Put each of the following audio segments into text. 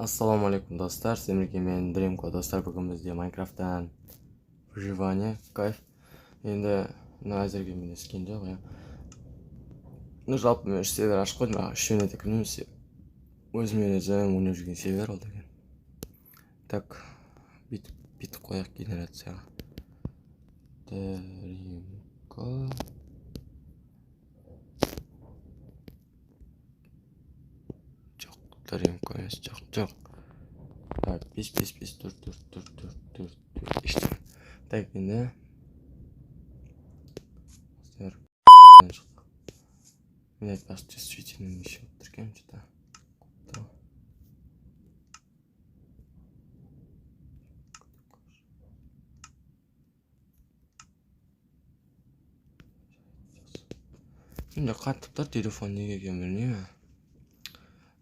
Ассалаумалейкум достар, сіздерге мен Дремко достар. Бүгін бізде Майнкрафттан выживание, кайф. Енді әзірге мен ескен жоқ, жалпы мен 3 сервер ашып қойдым, бірақ үшеуіне де кірмеймін. Өзіме өзім ойнап жүрген сервер ол деген. Так, бүйтіп қояқ генерацияға. Дремко. Дремко емес, жоқ. Так, 5 4 işte. Так, енді мен айтпақшы действительно еще отырген что-то. Енді қатып тұр телефон неге екенін білмеймін.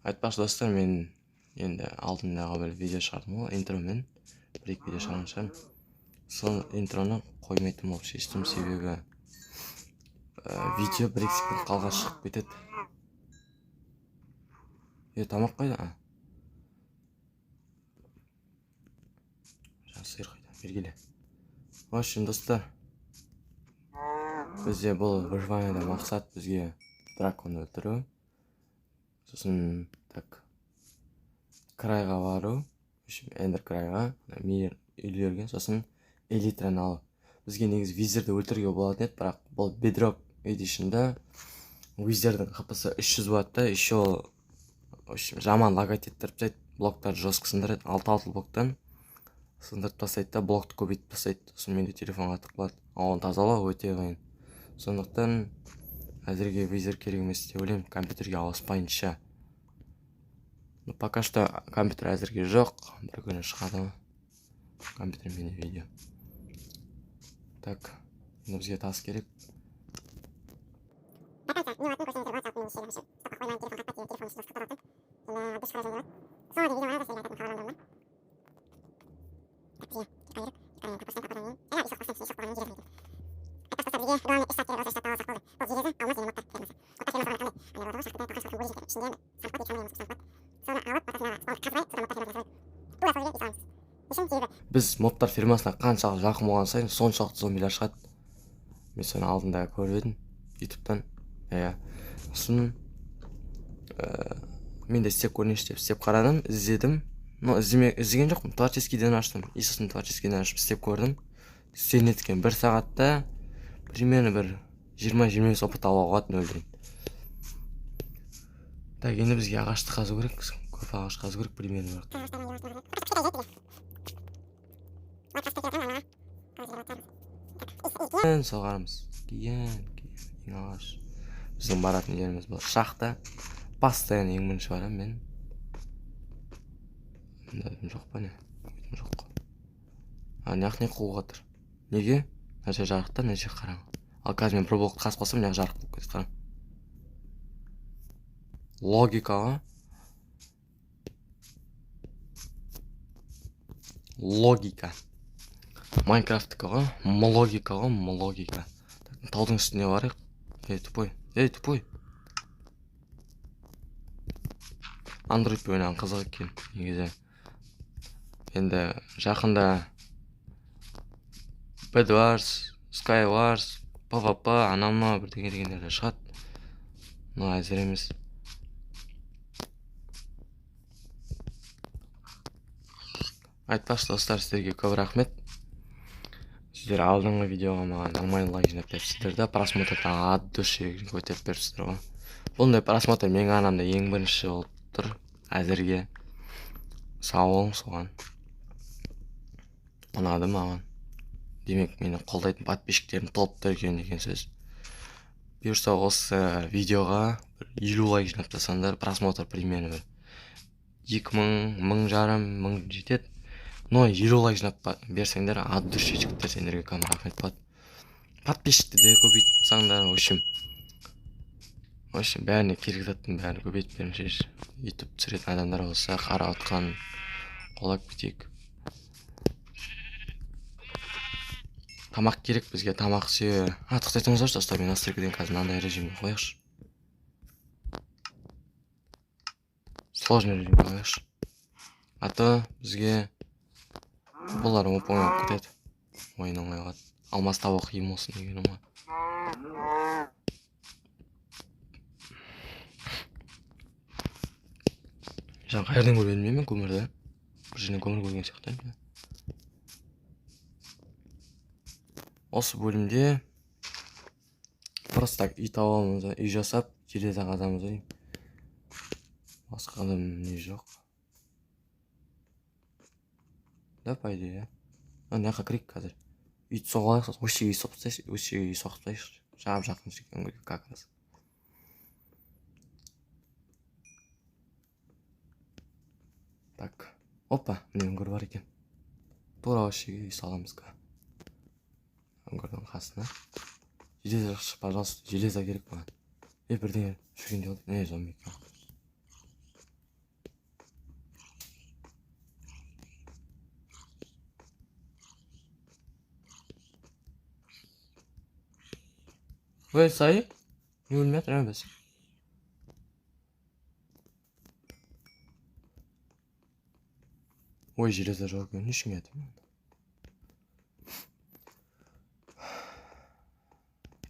Айтпақшы достар, мен енді алдындағы бір видео шығардым ғой, интромен. Бір-екі видео шығарған шығармын. Сол интроны қоймайтын болып шештім, себебі видео бір-екі секунд қалға шығып кетеді. Тамақ қайда? Сиыр қайда? Бергеле. В общем, достар, бізде бұл выживаниеда мақсат бізге драконды өлтіру. Сосын так крайға бару, эндер крайға, мир үйлерге, сосын элитраны алып. Бізге негізі визерді өлтіруге болатын еді, бірақ бұл Bedrock Edition'да визердің хпсы 300 ватта, еще жаман лагать еттіріп тастайды, блоктарды жестко сындырады, 6 блоктан сындырып тастайды да, блокты көбейтіп тастайды. Сосын менде телефон қатып қалады, оны тазалау өте қиын. Сондықтан әзірге визер керек емес деп ойлаймын, компьютерге ауыспайынша. Пока что компьютер әзірге жоқ, бір күні шығады компьютермен видео. Так, енді бізге тас керек. Біз мобтар фермасына қаншалық жақын болған сайын соншалықты зомбилар шығады. Мен соны алдында көріп едім ютубтан. Сосын мен де істеп көрінеші деп істеп қарадым, іздедім. Но іздеген жоқпын, творческийден аштым. Иисустың творческийден ашып істеп көрдім. Сенеткен 1 сағатта примерно бір 20-25 опыт алуға болатын өлдірейін. Так, енді бізге ағашты қазу керек, көп ағаш қазу керек примерно. Соғарымыз. Кейін ағаш. Біздің баратын жеріміз бұл шахта. Постоянно ең бірінші барам мен. Жоқ па не? Жоқ. Неғып не қуға тұр. Неге? Нәже жарықта, нәже қараңғы. Ал қазір мен бір блокты қасып қалсам, неғып жарық болып кетіп қарам. Логикаға. Логика. Майнкрафттікі логика. Таудың үстіне барайық. Тупой. Android ойнаған қызық екен негізі. Енді жақында Bedwars, Skywars, PvP, анама бірдеңелерді шығады. Но әзір емес. Айтпақшы достар, сіздерге көп рахмет. Сіздер алдыңғы видеоға маған нормально лайк жинап беріпсіздер, просмотрдан от души көтеріп беріпсіздер ғой. Бұндай просмотр менің анамда ең бірінші болып тұр әзірге. Сау болың соған. Ұнады маған. Демек, мені қолдайтын подписчиктерім толып екен деген сөз. Бұйырса осы видеоға 50 лайк жинап тастасаңдар, просмотр примерно 2000, 1500 жетеді. Но 50 лайк жинап берсеңдер, от души жігіттер, сендерге көп рахмет болады. Подписчикті де көбейтіп саңдар, в общем, бәріне керек заттың бәрін көбейтіп беріңші. YouTube түсіретін адамдар болса, қарап отқан қолап кетейік. Тамақ керек бізге, тамақ сүйе. Тоқтайтыңыздаршы достар, мен настройкіден қазір мынандай режимге қояқшы. Сложный режимге қояқшы. А то бізге бұлар оп оңай болып кетеді. Ойын оңай қалады. Алмас табу қиын болсын дегенім ғой. Жаңа қайырдан көргенім мен көмірді. Бір жерден көмір көрген сияқтаймын. Осы бөлімде просто так үй табамыз, үй жасап, железо қазамыз деймін. Басқа да не жоқ. Да, по идее. Мына жаққа кірейік қазір. Үйді соғып алайық, сосын осы жерге үй соғып тастайықшы, осы жерге үй соғып тастайықшы. Жақын жерге как раз. Так. Опа, міне үңгір бар екен. Тура осы жерге үй саламыз. Үңгірдің қасына. Железо шық, пожалуйста, железо керек маған. Бірдеңе жүргенде болды. Не, зомби екен. Ой, сай? Не өлмей жатыр біз. Ой, железо жоқ екен. Не үшін кетті?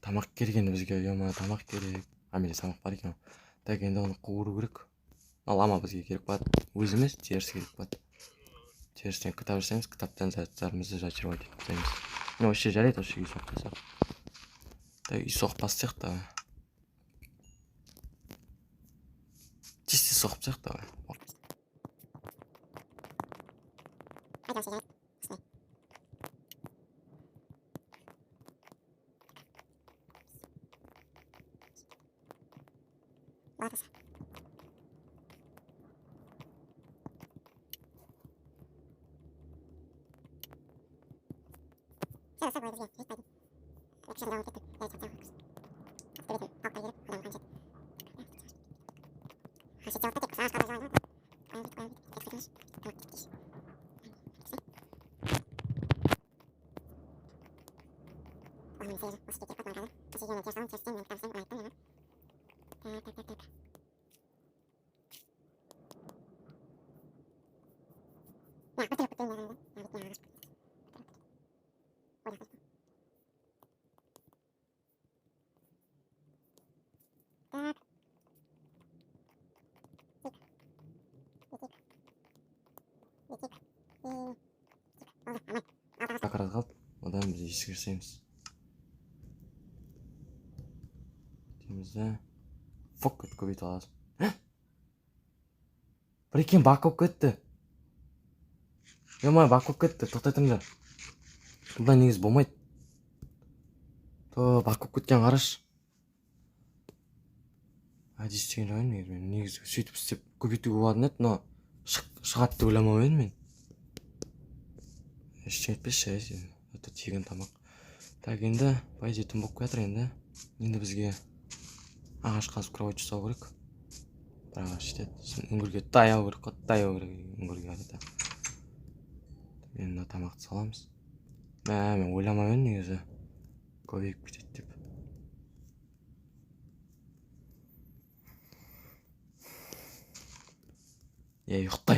Тамақ келген бізге, ұяма тамақ керек. Менде тамақ бар екен. Так, енді оны қуыру керек. Лама бізге керек болады. Өзіміз теріс керек болады. Терістен кітап жасаймыз, кітаптан заттарымызды зачаровать етеміз. Вообще жарайды, осы үй соғып тастақ. Так, үй соғып бастайық та. Тез соғып тастайық та. Ақырат қалып, одан біз есік жасаймыз. Демізді фок көбейтіп аласың. Бір екен бак болып кетті. Емай, бак болып кетті, тоқтайтыңдар. Бұнда негіз болмайды. Бак болып кеткен қараш. Әдістеген жайын негіз сөйтіп істеп көбейтуге болатын еді, но шығады деп ойламау едім мен. Ештеңе етпеші, өте тегін тамақ. Так, енді пайда түн болып кетір енді. Енді бізге ағаш қазып кровать жасау керек. Бір ағаш жетеді. Үңгірге таяу керек, үңгірге әрі. Енді тамақты саламыз. Мен ойламай едім негізі көбейіп кетеді деп. Ұйықта,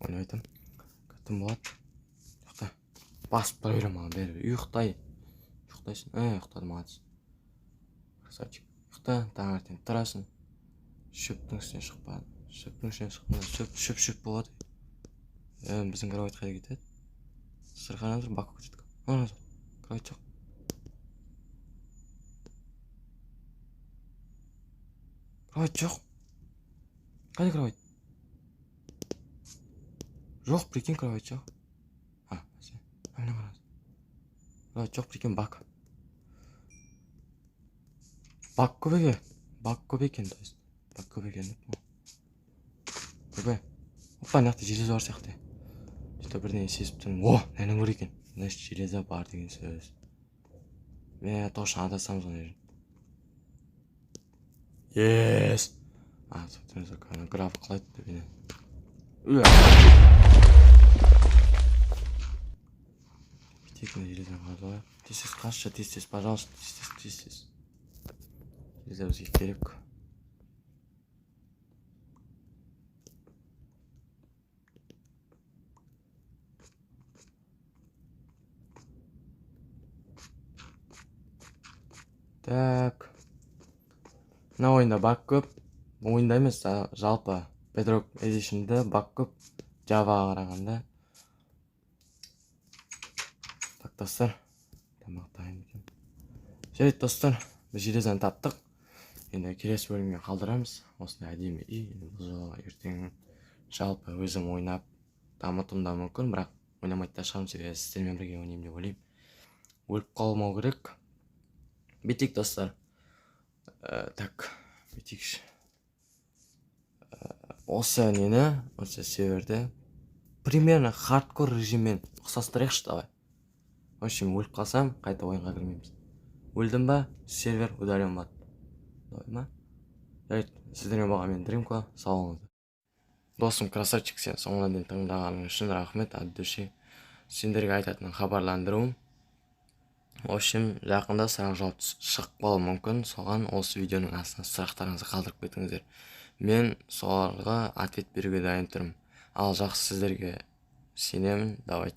оны айтам. Күттім болады. Ұйықта. Басып тұра берем маған бәрі. Ұйықтай. Ұйықтайсың. Ұйықтады мағадыз. Красавчик. Ұйықта, таңертең тұрасың. Шөптің үстіне шықпады. Шөптің үстіне шықпады. Шөп болады. Біздің кровать қайда кетеді? Сырғанан тұр, бак кетеді. Кровать жоқ. Кровать жоқ. Қайда кровать? Жоқ, прикинь, кровать жоқ. Мына қараңыз. Кровать жоқ, прикинь, бак. Бак көбейген. Бак көбейген, то есть. Бак көбейген. Көбей. Опа, мына жақта железо бар сияқты. Сөйтіп бірдеңе сезіп тұрмын. О, нәнің бар екен. Значит, железо бар деген сөз. Точно адасамыз оны. Yes. Собственно, граф қалайды деп мені. Текно железо қалады. Тез қашшы, тез, пожалуйста, тез. Железо бізге керек. Так. Мына ойында баг көп. Ойында емес, жалпы Bedrock Edition'da баг көп. Java'ға қарағанда. Так, достар. Тамақтайын екен. Жарайды, достар. Біз железаны таптық. Енді келесі бөлімге қалдырамыз. Осындай әдемі үй. Бұл ертең жалпы өзім ойнап дамытуым да мүмкін, бірақ ойнамайды да шығармын, себебі сіздермен бірге ойнаймын деп ойлаймын. Өліп қалмау керек. Бүйтейік, достар. Так, бүйтейікші. Осы нені, осы серверді примерно хардкор режиммен ұқсастырайықшы, давай. В общем, өліп қалсам, қайта ойынға кірмейміз. Өлдім ба, сервер удален болады. Давай ма? Жарайды, сіздермен болған мен Дримко, сау болыңыздар. Досым красавчик, сен соңына дейін тыңдағаның үшін рахмет, от души. Сендерге айтатын хабарландыруым. В общем, жақында сұрақ жауап шығып қалуы мүмкін. Соған осы видеоның астына сұрақтарыңызды қалдырып кетіңіздер. Мен соларға ответ беруге дайын тұрмын. Ал жақсы, сіздерге сенемін. Давайте.